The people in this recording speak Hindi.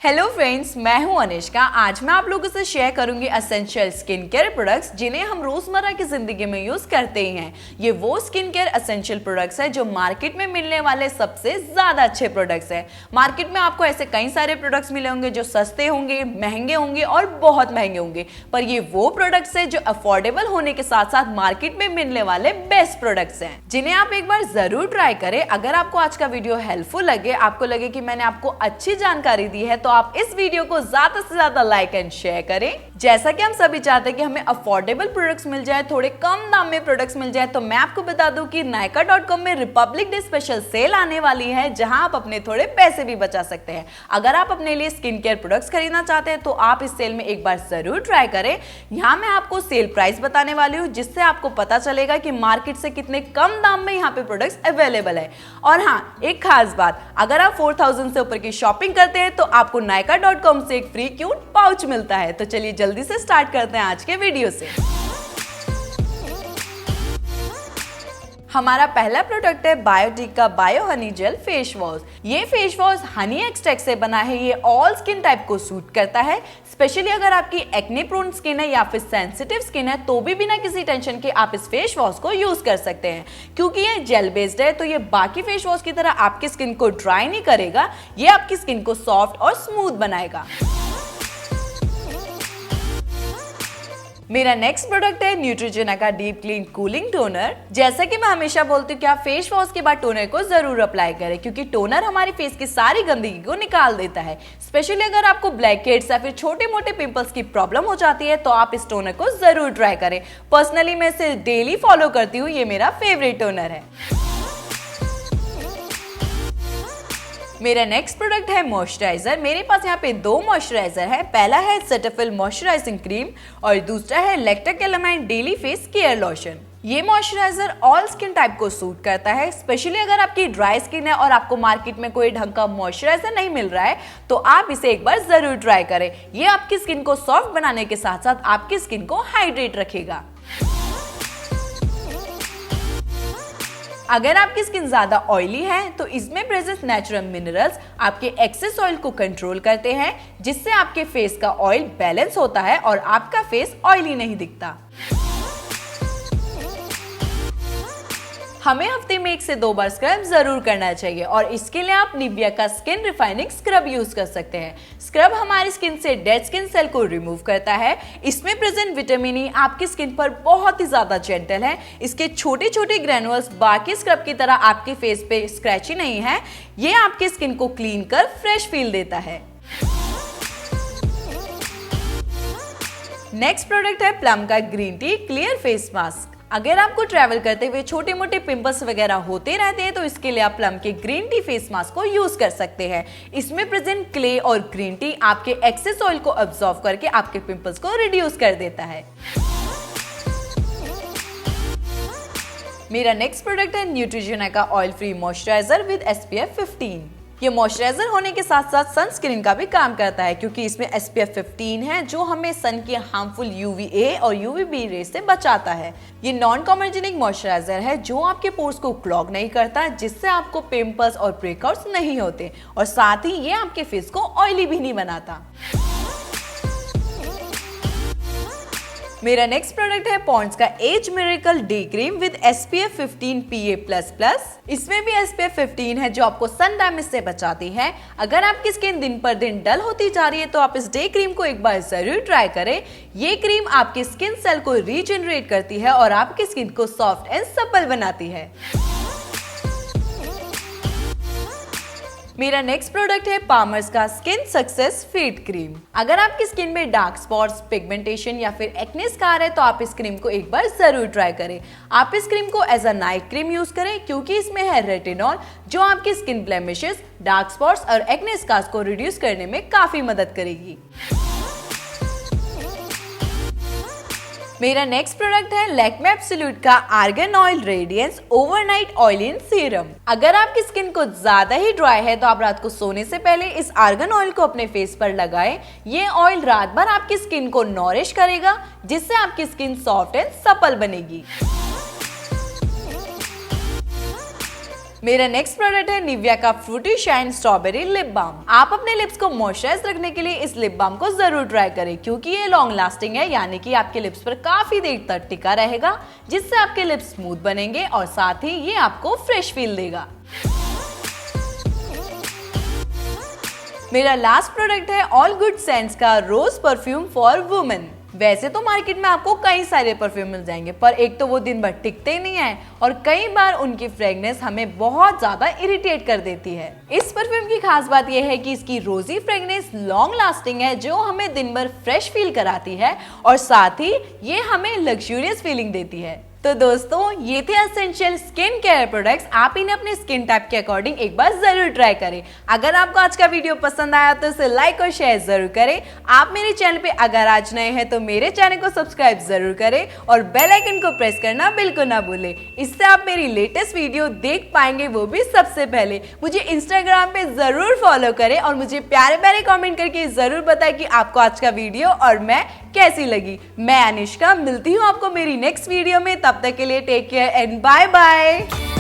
हेलो फ्रेंड्स, मैं हूं अनिष्का। आज मैं आप लोगों से शेयर करूंगी एसेंशियल स्किन केयर प्रोडक्ट्स जिन्हें हम रोजमर्रा की जिंदगी में यूज करते हैं। ये वो स्किन केयर एसेंशियल प्रोडक्ट्स हैं जो मार्केट में मिलने वाले सबसे ज्यादा अच्छे प्रोडक्ट्स हैं। मार्केट में आपको ऐसे कई सारे प्रोडक्ट्स मिले होंगे जो सस्ते होंगे, महंगे होंगे और बहुत महंगे होंगे, पर ये वो प्रोडक्ट्स हैं जो अफोर्डेबल होने के साथ साथ मार्केट में मिलने वाले बेस्ट प्रोडक्ट्स हैं, जिन्हें आप एक बार जरूर ट्राई करें। अगर आपको आज का वीडियो हेल्पफुल लगे, आपको लगे कि मैंने आपको अच्छी जानकारी दी है, तो आप इस वीडियो को ज्यादा से ज्यादा लाइक एंड शेयर करें। जैसा कि हम सभी चाहते हैं कि हमें अफोर्डेबल प्रोडक्ट्स मिल जाए, थोड़े कम दाम में प्रोडक्ट्स मिल जाए, तो मैं आपको बता दूं कि nykaa.com में रिपब्लिक डे स्पेशल सेल आने वाली है, जहां आप अपने थोड़े पैसे भी बचा सकते हैं। अगर आप अपने लिए स्किन केयर प्रोडक्ट्स खरीदना चाहते हैं तो आप इस सेल में एक बार जरूर ट्राई करें। यहाँ मैं आपको सेल प्राइस बताने वाली हूँ, जिससे आपको पता चलेगा कि मार्केट से कितने कम दाम में यहाँ पे प्रोडक्ट्स अवेलेबल है। और हाँ, एक खास बात, अगर आप 4000 से ऊपर की शॉपिंग करते हैं तो आपको nykaa.com से एक फ्री क्यूट पाउच मिलता है। तो चलिए जल्दी से स्टार्ट करते हैं आज के वीडियो से। हमारा पहला प्रोडक्ट है बायोटिक का bio Honey jail face wash. ये फेस वॉश हनी एक्सट्रैक्ट से बना है। ये ऑल स्किन टाइप को सूट करता है। स्पेशली अगर आपकी एक्ने प्रोन स्किन है या फिर सेंसिटिव स्किन है तो भी बिना किसी टेंशन के आप इस फेस वॉश को यूज कर सकते हैं। क्योंकि ये जेल बेस्ड है तो ये बाकी फेस वॉश की तरह आपकी स्किन को ड्राई नहीं करेगा, ये आपकी स्किन को सॉफ्ट और स्मूथ बनाएगा। मेरा नेक्स्ट प्रोडक्ट है न्यूट्रोजेना का डीप क्लीन कूलिंग टोनर। जैसा कि मैं हमेशा बोलती हूँ कि आप फेस वॉश के बाद टोनर को जरूर अप्लाई करें, क्योंकि टोनर हमारे फेस की सारी गंदगी को निकाल देता है। स्पेशली अगर आपको ब्लैक हेड्स या फिर छोटे मोटे पिंपल्स की प्रॉब्लम हो जाती है तो आप इस टोनर को जरूर ट्राई करें। पर्सनली मैं इसे डेली फॉलो करती हूँ, ये मेरा फेवरेट टोनर है। मेरा नेक्स्ट प्रोडक्ट है मॉइस्चराइजर। मेरे पास यहाँ पे दो मॉइस्चराइजर है। पहला है सेटाफिल मॉइस्चराइजिंग क्रीम और दूसरा है Lacto Calamine daily face care lotion. ये मॉइस्चराइजर ऑल स्किन टाइप को सूट करता है। स्पेशली अगर आपकी ड्राई स्किन है और आपको मार्केट में कोई ढंग का मॉइस्चराइजर नहीं मिल रहा है तो आप इसे एक बार जरूर ट्राई करें। ये आपकी स्किन को सॉफ्ट बनाने के साथ साथ आपकी स्किन को हाइड्रेट रखेगा। अगर आपकी स्किन ज्यादा ऑयली है तो इसमें प्रेजेंट नेचुरल मिनरल्स आपके एक्सेस ऑयल को कंट्रोल करते हैं, जिससे आपके फेस का ऑयल बैलेंस होता है और आपका फेस ऑयली नहीं दिखता। हमें हफ्ते में 1 से 2 बार स्क्रब जरूर करना चाहिए और इसके लिए आप निविया का स्किन रिफाइनिंग स्क्रब यूज कर सकते हैं। स्क्रब हमारी स्किन से डेड स्किन सेल को रिमूव करता है। इसमें प्रेजेंट विटामिन ई आपकी स्किन पर बहुत ही ज्यादा जेंटल है। इसके छोटे छोटे ग्रैनुअल्स बाकी स्क्रब की तरह आपके फेस पे स्क्रैची नहीं है। ये आपकी स्किन को क्लीन कर फ्रेश फील देता है। नेक्स्ट प्रोडक्ट है प्लम का green tea clear face mask. अगर आपको ट्रैवल करते हुए छोटे मोटे पिंपल्स वगैरह होते रहते हैं तो इसके लिए आप प्लम के ग्रीन टी फेस मास्क को यूज कर सकते हैं। इसमें प्रेजेंट क्ले और ग्रीन टी आपके एक्सेस ऑयल को अब्सॉर्ब करके आपके पिंपल्स को रिड्यूस कर देता है। मेरा नेक्स्ट प्रोडक्ट है न्यूट्रोजेना का oil free moisturiser with SPF 15। ये मॉइस्चराइजर होने के साथ साथ सनस्क्रीन का भी काम करता है, क्योंकि इसमें SPF 15 है जो हमें सन की हार्मफुल UVA और UVB रे से बचाता है। ये नॉन कॉमर्जेनिक मॉइस्चराइजर है जो आपके पोर्स को क्लॉग नहीं करता, जिससे आपको पिंपल्स और ब्रेकआउट्स नहीं होते, और साथ ही ये आपके फेस को ऑयली भी नहीं बनाता। मेरा नेक्स्ट प्रोडक्ट है पॉन्ड्स का age miracle day cream with SPF 15 PA++। इसमें भी SPF 15 है जो आपको सन डैमेज से बचाती है। अगर आपकी स्किन दिन पर दिन डल होती जा रही है तो आप इस डे क्रीम को एक बार जरूर ट्राई करें। ये क्रीम आपकी स्किन सेल को रीजनरेट करती है और आपकी स्किन को सॉफ्ट एंड सपल बनाती है। मेरा नेक्स्ट प्रोडक्ट है पामर्स का स्किन सक्सेस फीट क्रीम। अगर आपकी स्किन में डार्क स्पॉट्स, पिगमेंटेशन या फिर एक्ने स्कार है तो आप इस क्रीम को एक बार जरूर ट्राई करें। आप इस क्रीम को as a night cream use करें, क्योंकि इसमें है रेटिनॉल जो आपकी स्किन ब्लेमिशेस, डार्क स्पॉट्स और एक्ने स्कार्स को रिड्यूस करने में काफी मदद करेगी। मेरा नेक्स्ट प्रोडक्ट है लैक्मे एब्सोल्यूट का argan oil radiance overnight oil in serum. अगर आपकी स्किन को ज्यादा ही ड्राई है तो आप रात को सोने से पहले इस आर्गन ऑयल को अपने फेस पर लगाएं। ये ऑयल रात भर आपकी स्किन को नॉरिश करेगा, जिससे आपकी स्किन सॉफ्ट एंड सपल बनेगी। मेरा नेक्स्ट प्रोडक्ट है निविया का fruity shine strawberry lip balm. आप अपने लिप्स को मॉइस्चराइज रखने के लिए इस लिप बाम को जरूर ट्राई करें, क्योंकि ये लॉन्ग लास्टिंग है, यानी कि आपके लिप्स पर काफी देर तक टिका रहेगा, जिससे आपके लिप्स स्मूथ बनेंगे और साथ ही ये आपको फ्रेश फील देगा। मेरा लास्ट प्रोडक्ट है ऑल गुड सेंट्स का रोज परफ्यूम फॉर वुमेन। वैसे तो मार्केट में आपको कई सारे परफ्यूम मिल जाएंगे, पर एक तो वो दिन भर टिकते नहीं है और कई बार उनकी फ्रेग्रेंस हमें बहुत ज्यादा इरिटेट कर देती है। इस परफ्यूम की खास बात यह है कि इसकी रोजी फ्रेग्रेंस लॉन्ग लास्टिंग है, जो हमें दिन भर फ्रेश फील कराती है और साथ ही ये हमें लग्जूरियस फीलिंग देती है। तो दोस्तों, ये थे एसेंशियल स्किन केयर प्रोडक्ट्स। आप इन्हें अपने स्किन टाइप के अकॉर्डिंग एक बार जरूर ट्राई करें। अगर आपको आज का वीडियो पसंद आया तो इसे लाइक और शेयर जरूर करें। आप मेरे चैनल पे अगर आज नए हैं तो मेरे चैनल को सब्सक्राइब जरूर करें और बेल आइकन को प्रेस करना बिल्कुल ना भूलें। इससे आप मेरी लेटेस्ट वीडियो देख पाएंगे, वो भी सबसे पहले। मुझे इंस्टाग्राम पे जरूर फॉलो करें और मुझे प्यारे प्यारे कॉमेंट करके जरूर बताएं कि आपको आज का वीडियो और मैं कैसी लगी। मैं अनिष्का, मिलती हूँ आपको मेरी नेक्स्ट वीडियो में। तब तक के लिए take care and bye bye.